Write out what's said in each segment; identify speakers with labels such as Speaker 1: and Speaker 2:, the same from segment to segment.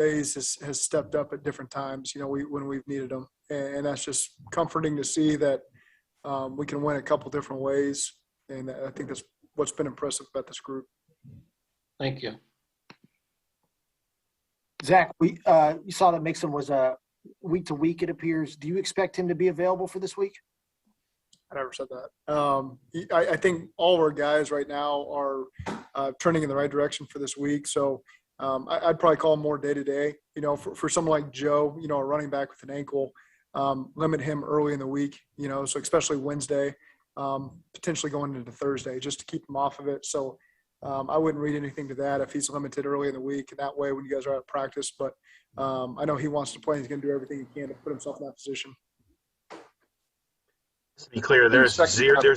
Speaker 1: Bays has stepped up at different times, when we've needed him. And that's just comforting to see that we can win a couple different ways. And I think that's what's been impressive about this group.
Speaker 2: Thank you.
Speaker 3: Zach, you saw that Mixon was week to week, it appears. Do you expect him to be available for this week?
Speaker 1: I never said that. I think all of our guys right now are trending in the right direction for this week. So I'd probably call him more day-to-day. For someone like Joe, a running back with an ankle, limit him early in the week, so especially Wednesday, potentially going into Thursday, just to keep him off of it. So I wouldn't read anything to that if he's limited early in the week. And that way when you guys are out of practice. But I know he wants to play. He's going to do everything he can to put himself in that position.
Speaker 4: To be clear, there's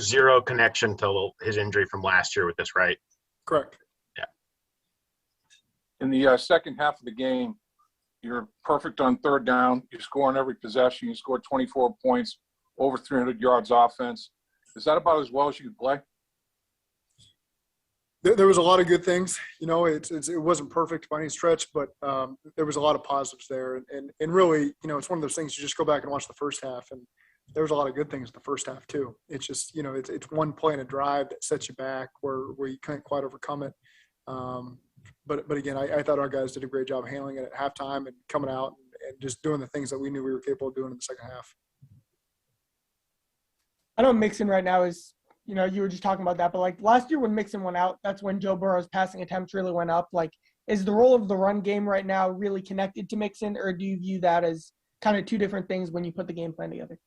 Speaker 4: zero connection to his injury from last year with this, right?
Speaker 1: Correct.
Speaker 4: Yeah.
Speaker 5: In the second half of the game, you're perfect on third down. You score on every possession. You scored 24 points, over 300 yards offense. Is that about as well as you could play?
Speaker 1: There was a lot of good things. It wasn't perfect by any stretch, but there was a lot of positives there. And really, it's one of those things you just go back and watch the first half, and there was a lot of good things in the first half too. It's just, it's one play in a drive that sets you back where you can't quite overcome it. But again, I thought our guys did a great job handling it at halftime and coming out and just doing the things that we knew we were capable of doing in the second half.
Speaker 6: I know Mixon right now is, you were just talking about that, but like last year when Mixon went out, that's when Joe Burrow's passing attempts really went up. Like, is the role of the run game right now really connected to Mixon, or do you view that as kind of two different things when you put the game plan together?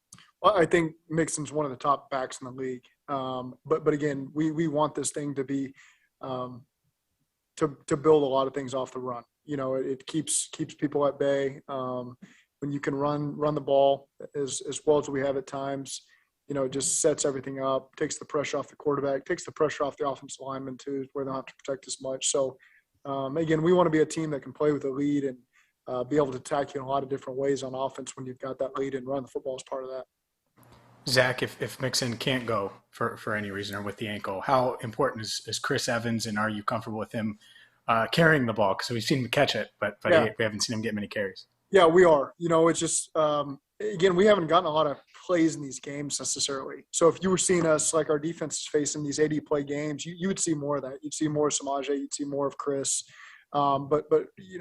Speaker 1: Well, I think Mixon's one of the top backs in the league. But again, we want this thing to be to build a lot of things off the run. It keeps people at bay. When you can run the ball as well as we have at times, it just sets everything up, takes the pressure off the quarterback, takes the pressure off the offensive lineman too, where they don't have to protect as much. So, again, we want to be a team that can play with a lead and be able to attack you in a lot of different ways on offense when you've got that lead, and run the football as part of that.
Speaker 7: Zach, if Mixon can't go for any reason or with the ankle, how important is Chris Evans, and are you comfortable with him carrying the ball? Because we've seen him catch it, but
Speaker 1: yeah.
Speaker 7: We haven't seen him get many carries.
Speaker 1: Yeah, we are. It's just again, we haven't gotten a lot of plays in these games necessarily. So if you were seeing us like our defense is facing these 80-play games, you would see more of that. You'd see more of Samaje. You'd see more of Chris. But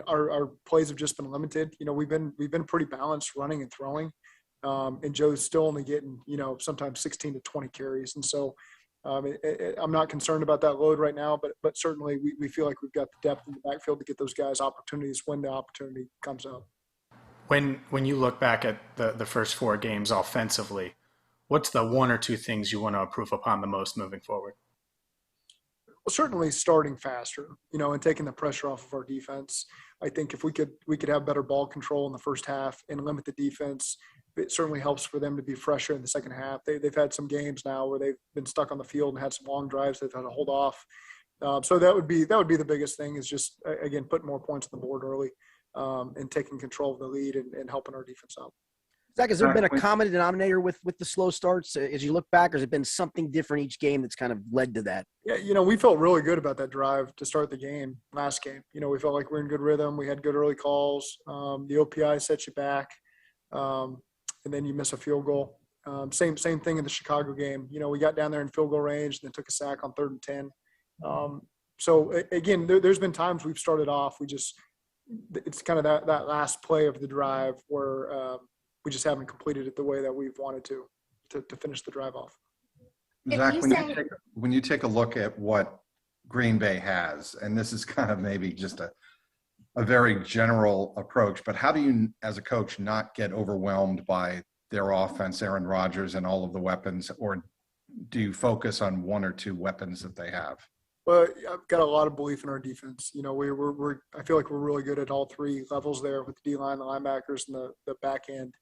Speaker 1: our plays have just been limited. We've been pretty balanced running and throwing. And Joe's still only getting, sometimes 16 to 20 carries. And so I'm not concerned about that load right now, but certainly we feel like we've got the depth in the backfield to get those guys opportunities when the opportunity comes up.
Speaker 7: When you look back at the first four games offensively, what's the one or two things you want to improve upon the most moving forward?
Speaker 1: Well, certainly starting faster, and taking the pressure off of our defense. I think if we could have better ball control in the first half and limit the defense, it certainly helps for them to be fresher in the second half. They've had some games now where they've been stuck on the field and had some long drives they've had to hold off. So that would be the biggest thing, is just, again, putting more points on the board early and taking control of the lead and helping our defense out.
Speaker 3: Zach, has there been a common denominator with the slow starts as you look back, or has it been something different each game that's kind of led to that?
Speaker 1: Yeah, we felt really good about that drive to start the game, last game. We felt like we were in good rhythm. We had good early calls. The OPI set you back, and then you miss a field goal. Same thing in the Chicago game. We got down there in field goal range and then took a sack on 3rd and 10. So, again, there's been times we've started off. It's kind of that last play of the drive where we just haven't completed it the way that we've wanted to finish the drive off.
Speaker 8: Zach, when you take a look at what Green Bay has, and this is kind of maybe just a very general approach, but how do you, as a coach, not get overwhelmed by their offense, Aaron Rodgers, and all of the weapons, or do you focus on one or two weapons that they have?
Speaker 1: Well, I've got a lot of belief in our defense. I feel like we're really good at all three levels there, with the D-line, the linebackers, and the back end.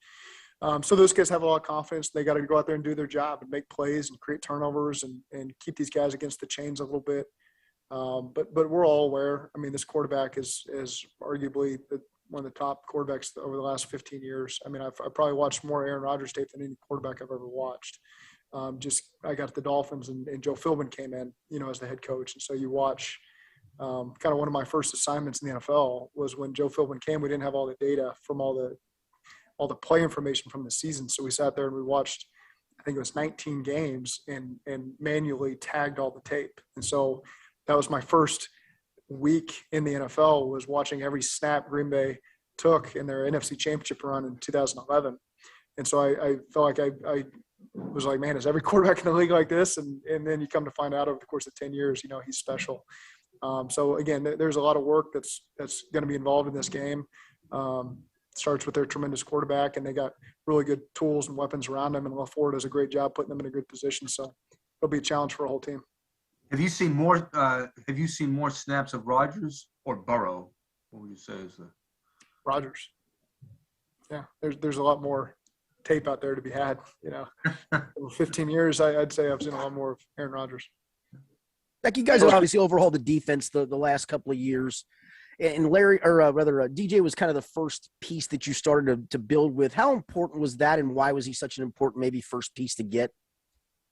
Speaker 1: So those guys have a lot of confidence. They got to go out there and do their job and make plays and create turnovers and keep these guys against the chains a little bit. But we're all aware. This quarterback is arguably one of the top quarterbacks over the last 15 years. I've probably watched more Aaron Rodgers tape than any quarterback I've ever watched. I got the Dolphins and Joe Philbin came in, as the head coach. And so you watch kind of one of my first assignments in the NFL was when Joe Philbin came. We didn't have all the data from all the play information from the season, so we sat there and we watched, I think it was 19 games, and manually tagged all the tape. And so that was my first week in the NFL, was watching every snap Green Bay took in their NFC Championship run in 2011. And so I felt like I was like, man, is every quarterback in the league like this? And then you come to find out over the course of 10 years, he's special. So again, there's a lot of work that's going to be involved in this game. Starts with their tremendous quarterback, and they got really good tools and weapons around them, and LaFleur does a great job putting them in a good position. So it'll be a challenge for a whole team.
Speaker 9: Have you seen more snaps of Rodgers or Burrow? What would you say is the
Speaker 1: Rodgers? Yeah, there's a lot more tape out there to be had. Over 15 years, I'd say I've seen a lot more of Aaron Rodgers.
Speaker 3: Like, you guys have obviously overhauled the defense the last couple of years, and DJ was kind of the first piece that you started to build with. How important was that, and why was he such an important maybe first piece to get?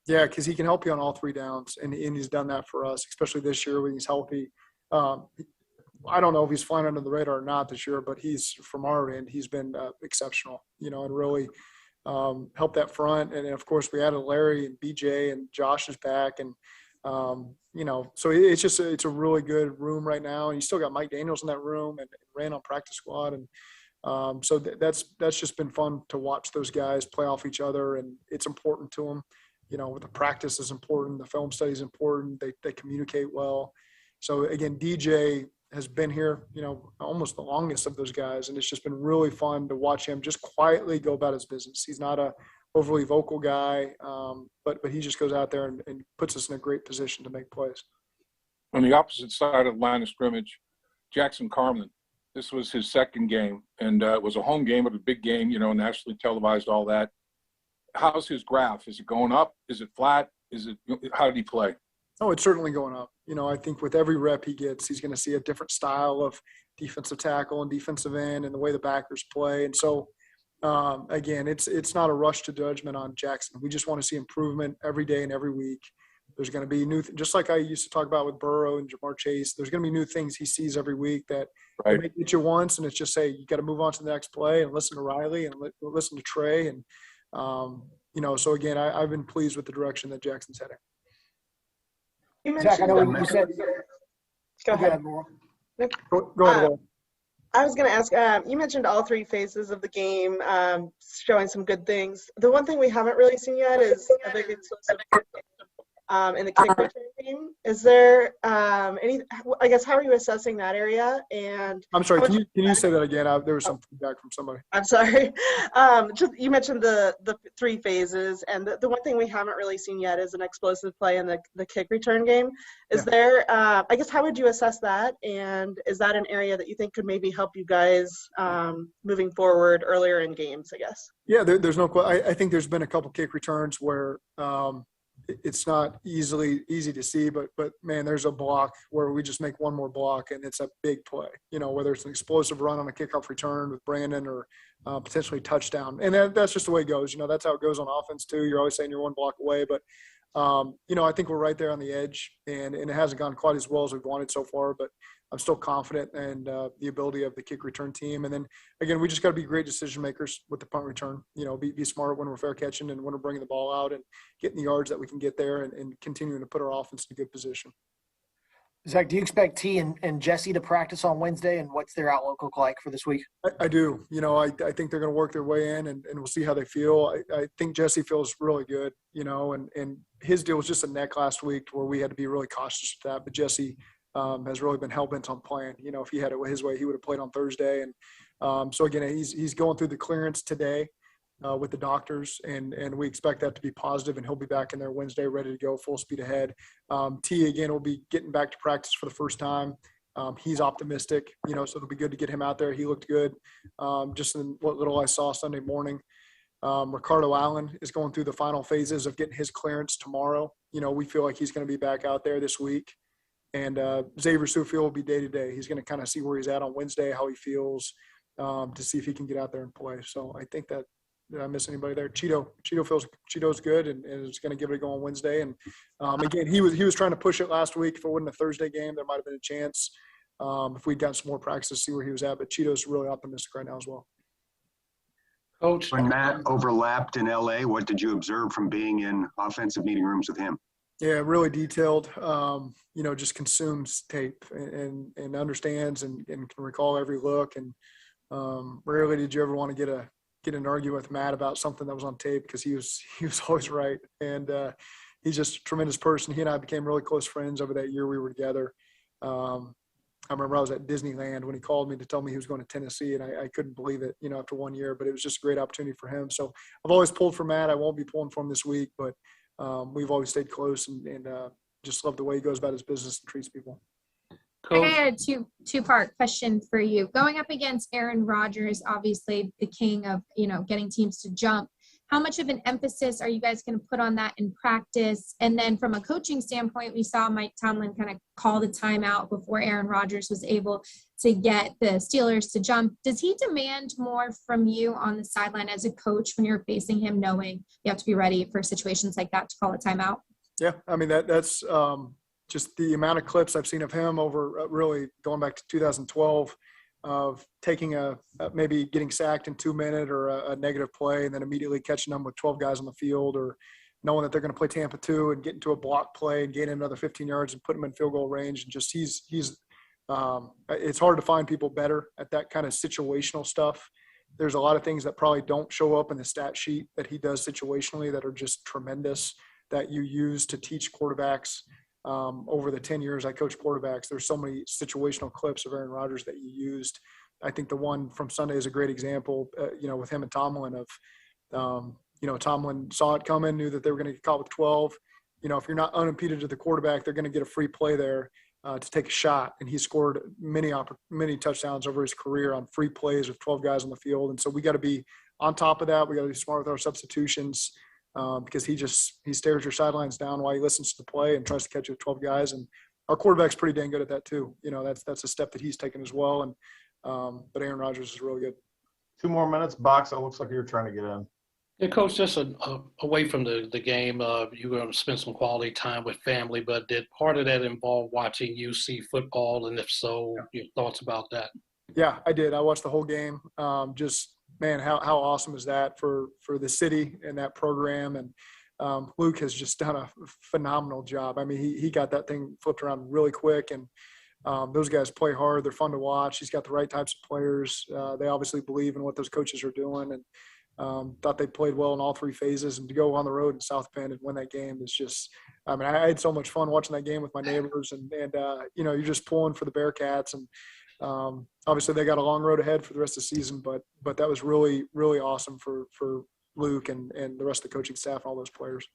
Speaker 1: Yeah, because he can help you on all three downs, and he's done that for us, especially this year when he's healthy. I don't know if he's flying under the radar or not this year, but from our end, he's been exceptional, and really helped that front. And of course, we added Larry and BJ, and Josh is back, and so it's a really good room right now. And you still got Mike Daniels in that room, and ran on practice squad, and so that's just been fun to watch those guys play off each other, and it's important to them. The practice is important, the film study is important. They communicate well. So again, DJ has been here, almost the longest of those guys, and it's just been really fun to watch him just quietly go about his business. He's not a overly vocal guy, but he just goes out there and puts us in a great position to make plays.
Speaker 5: On the opposite side of the line of scrimmage, Jackson Carman, this was his second game, and it was a home game, but a big game, nationally televised, all that. How's his graph? Is it going up? Is it flat? How did he play?
Speaker 1: Oh, it's certainly going up. I think with every rep he gets, he's going to see a different style of defensive tackle and defensive end and the way the backers play. And so, again, it's not a rush to judgment on Jackson. We just want to see improvement every day and every week. There's going to be just like I used to talk about with Burrow and Jamar Chase, there's going to be new things he sees every week that may get you once, and it's just say you got to move on to the next play and listen to Riley and listen to Trey. And, so again, I've been pleased with the direction that Jackson's heading.
Speaker 10: Zach, I know you said –
Speaker 11: Go ahead.
Speaker 1: Go ahead.
Speaker 11: I was going to ask, you mentioned all three phases of the game, showing some good things. The one thing we haven't really seen yet is a big explosive in the kick return game. Is there any – I guess, how are you assessing that area? And
Speaker 1: I'm sorry, can you say that again? There was some feedback from somebody.
Speaker 11: I'm sorry. You mentioned the three phases, and the one thing we haven't really seen yet is an explosive play in the kick return game. Is there I guess, how would you assess that? And is that an area that you think could maybe help you guys moving forward earlier in games, I guess?
Speaker 1: Yeah, there's no – I think there's been a couple kick returns where it's not easy to see, but man, there's a block where we just make one more block and it's a big play, whether it's an explosive run on a kickoff return with Brandon or potentially touchdown. And that's just the way it goes. That's how it goes on offense too. You're always saying you're one block away, but I think we're right there on the edge, and it hasn't gone quite as well as we've wanted so far, but I'm still confident in the ability of the kick return team. And then, again, we just got to be great decision makers with the punt return. Be smart when we're fair catching and when we're bringing the ball out and getting the yards that we can get there and continuing to put our offense in a good position.
Speaker 10: Zach, do you expect T and Jesse to practice on Wednesday, and what's their outlook look like for this week?
Speaker 1: I do. I think they're going to work their way in, and we'll see how they feel. I think Jesse feels really good, and his deal was just a neck last week where we had to be really cautious with that. But Jesse has really been hell-bent on playing. If he had it his way, he would have played on Thursday. And so, again, he's going through the clearance today with the doctors, and we expect that to be positive, and he'll be back in there Wednesday ready to go full speed ahead. T, again, will be getting back to practice for the first time. He's optimistic, so it'll be good to get him out there. He looked good just in what little I saw Sunday morning. Ricardo Allen is going through the final phases of getting his clearance tomorrow. We feel like he's going to be back out there this week. And Xavier Sufield will be day-to-day. He's going to kind of see where he's at on Wednesday, how he feels, to see if he can get out there and play. So I think that Did I miss anybody there? Cheeto's good and is going to give it a go on Wednesday. And again, he was trying to push it last week. If it wasn't a Thursday game, there might have been a chance if we'd gotten some more practice to see where he was at. But Cheeto's really optimistic right now as well.
Speaker 2: Coach,
Speaker 12: when Matt overlapped in LA, what did you observe from being in offensive meeting rooms with him?
Speaker 1: Yeah, really detailed. Just consumes tape and understands and can recall every look. And rarely did you ever want to get an argument with Matt about something that was on tape because he was always right. And he's just a tremendous person. He and I became really close friends over that year we were together. I remember I was at Disneyland when he called me to tell me he was going to Tennessee, and I couldn't believe it, after 1 year. But it was just a great opportunity for him. So I've always pulled for Matt. I won't be pulling for him this week, but we've always stayed close and just love the way he goes about his business and treats people.
Speaker 13: I had a two-part question for you. Going up against Aaron Rodgers, obviously the king of, getting teams to jump, how much of an emphasis are you guys going to put on that in practice? And then from a coaching standpoint, we saw Mike Tomlin kind of call the timeout before Aaron Rodgers was able to get the Steelers to jump. Does he demand more from you on the sideline as a coach when you're facing him, knowing you have to be ready for situations like that to call a timeout?
Speaker 1: Yeah, I mean, that's just the amount of clips I've seen of him over really going back to 2012 of taking maybe getting sacked in 2 minutes or a negative play and then immediately catching them with 12 guys on the field, or knowing that they're going to play Tampa 2 and get into a block play and gain another 15 yards and put them in field goal range. And just it's hard to find people better at that kind of situational stuff. There's a lot of things that probably don't show up in the stat sheet that he does situationally that are just tremendous that you use to teach quarterbacks. Over the 10 years I coached quarterbacks, there's so many situational clips of Aaron Rodgers that you used. I think the one from Sunday is a great example, with him and Tomlin of, Tomlin saw it coming, knew that they were going to get caught with 12. If you're not unimpeded to the quarterback, they're going to get a free play there to take a shot. And he scored many touchdowns over his career on free plays with 12 guys on the field. And so we got to be on top of that. We got to be smart with our substitutions. Because he stares your sidelines down while he listens to the play and tries to catch you with 12 guys. And our quarterback's pretty dang good at that too. That's a step that he's taken as well. And but Aaron Rodgers is really good.
Speaker 14: 2 more minutes, Box. It looks like you're trying to get in.
Speaker 2: Yeah, Coach, just away from the game, you were going to spend some quality time with family, but did part of that involve watching UC football? And if so, your thoughts about that?
Speaker 1: Yeah, I did. I watched the whole game. Man, how awesome is that for the city and that program? And Luke has just done a phenomenal job. I mean, he got that thing flipped around really quick, and those guys play hard. They're fun to watch. He's got the right types of players. They obviously believe in what those coaches are doing, and thought they played well in all 3 phases. And to go on the road in South Bend and win that game is just – I mean, I had so much fun watching that game with my neighbors, and you're just pulling for the Bearcats. And obviously they got a long road ahead for the rest of the season, but that was really, really awesome for Luke and the rest of the coaching staff and all those players.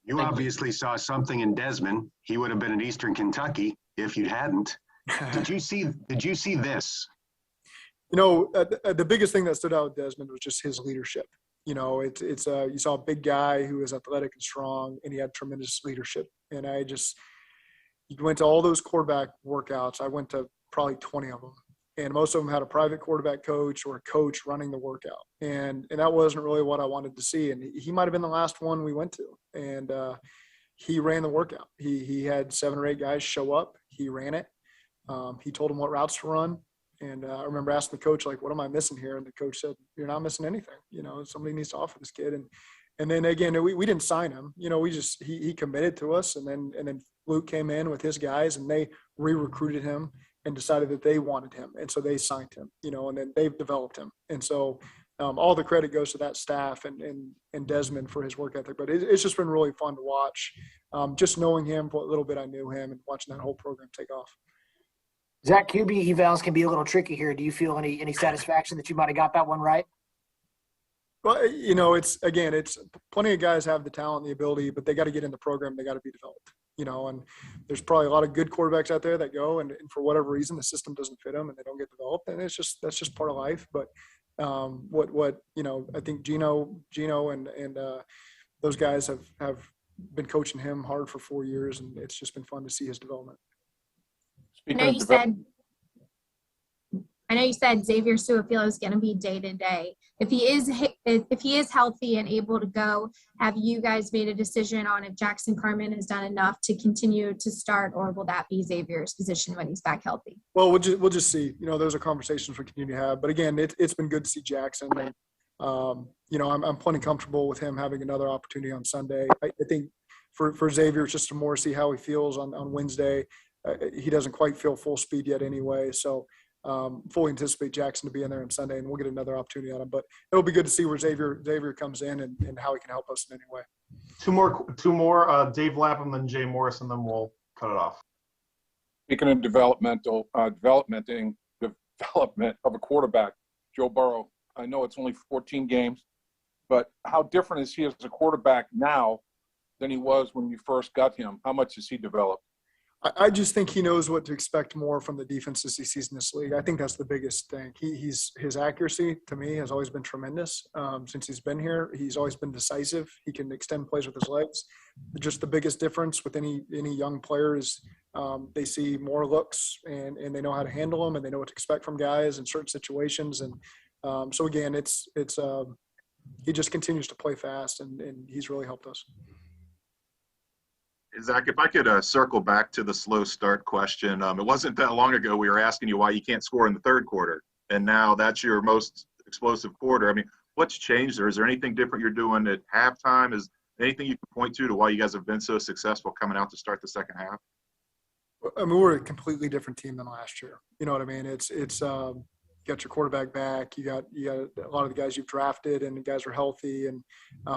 Speaker 12: You obviously saw something in Desmond. He would have been in Eastern Kentucky if you hadn't. Did you see this?
Speaker 1: The biggest thing that stood out with Desmond was just his leadership. You saw a big guy who was athletic and strong, and he had tremendous leadership. And you went to all those quarterback workouts. I went to probably 20 of them, and most of them had a private quarterback coach or a coach running the workout. And that wasn't really what I wanted to see. And he might've been the last one we went to. And he ran the workout. He had 7 or 8 guys show up. He ran it. He told them what routes to run. And I remember asking the coach, like, what am I missing here? And the coach said, you're not missing anything. Somebody needs to offer this kid. And then again, we didn't sign him. He committed to us. And then Luke came in with his guys, and they re-recruited him and decided that they wanted him. And so they signed him, and then they've developed him. And so all the credit goes to that staff and Desmond for his work ethic. But it's just been really fun to watch, just knowing him for what little bit I knew him and watching that whole program take off.
Speaker 10: Zach, QB evals can be a little tricky here. Do you feel any satisfaction that you might have got that one right?
Speaker 1: Well, it's plenty of guys have the talent and the ability, but they got to get in the program. They got to be developed. And there's probably a lot of good quarterbacks out there that go and for whatever reason the system doesn't fit them and they don't get developed, and that's just part of life. But I think Gino and those guys have been coaching him hard for 4 years, and it's just been fun to see his development.
Speaker 13: I know you said I know you said Xavier Su'a-Filo is going to be day to day. If he is healthy and able to go, have you guys made a decision on if Jackson Carman has done enough to continue to start, or will that be Xavier's position when he's back healthy?
Speaker 1: Well, we'll just see. Those are conversations we continue to have. But again, it's been good to see Jackson. And, I'm plenty comfortable with him having another opportunity on Sunday. I think for Xavier, it's just to more see how he feels on Wednesday. He doesn't quite feel full speed yet anyway. So fully anticipate Jackson to be in there on Sunday, and we'll get another opportunity on him. But it'll be good to see where Xavier comes in and how he can help us in any way.
Speaker 14: Two more. Dave Lapham, then Jay Morris, and then we'll cut it off.
Speaker 5: Speaking of development of a quarterback, Joe Burrow. I know it's only 14 games, but how different is he as a quarterback now than he was when you first got him? How much has he developed?
Speaker 1: I just think he knows what to expect more from the defenses he sees in this league. I think that's the biggest thing. His accuracy, to me, has always been tremendous since he's been here. He's always been decisive. He can extend plays with his legs. Just the biggest difference with any young player is they see more looks and they know how to handle them, and they know what to expect from guys in certain situations. And so, again, he just continues to play fast, and he's really helped us.
Speaker 15: Zach, if I could circle back to the slow start question. It wasn't that long ago we were asking you why you can't score in the third quarter, and now that's your most explosive quarter. I mean, what's changed there? Is there anything different you're doing at halftime? Is anything you can point to why you guys have been so successful coming out to start the second half?
Speaker 1: I mean, we're a completely different team than last year. You know what I mean? It's you got your quarterback back. You got a lot of the guys you've drafted, and the guys are healthy, and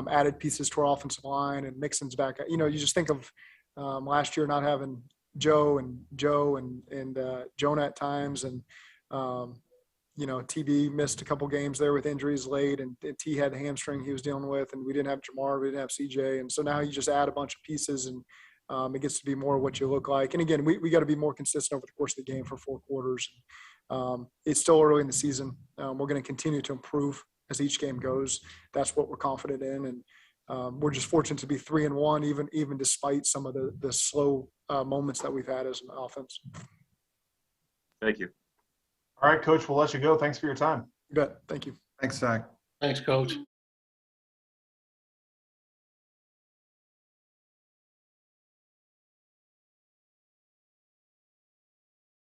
Speaker 1: added pieces to our offensive line, and Mixon's back. You just think of last year not having Joe and Jonah at times, and TB missed a couple games there with injuries late, and T had the hamstring he was dealing with, and we didn't have Jamar, we didn't have CJ, and so now you just add a bunch of pieces, and it gets to be more what you look like. And again, we got to be more consistent over the course of the game for 4 quarters. It's still early in the season. We're going to continue to improve as each game goes. That's what we're confident in, and we're just fortunate to be 3-1, even despite some of the slow moments that we've had as an offense.
Speaker 15: Thank you.
Speaker 14: All right, Coach, we'll let you go. Thanks for your time.
Speaker 1: You bet. Thank you.
Speaker 8: Thanks, Zach.
Speaker 2: Thanks, Coach.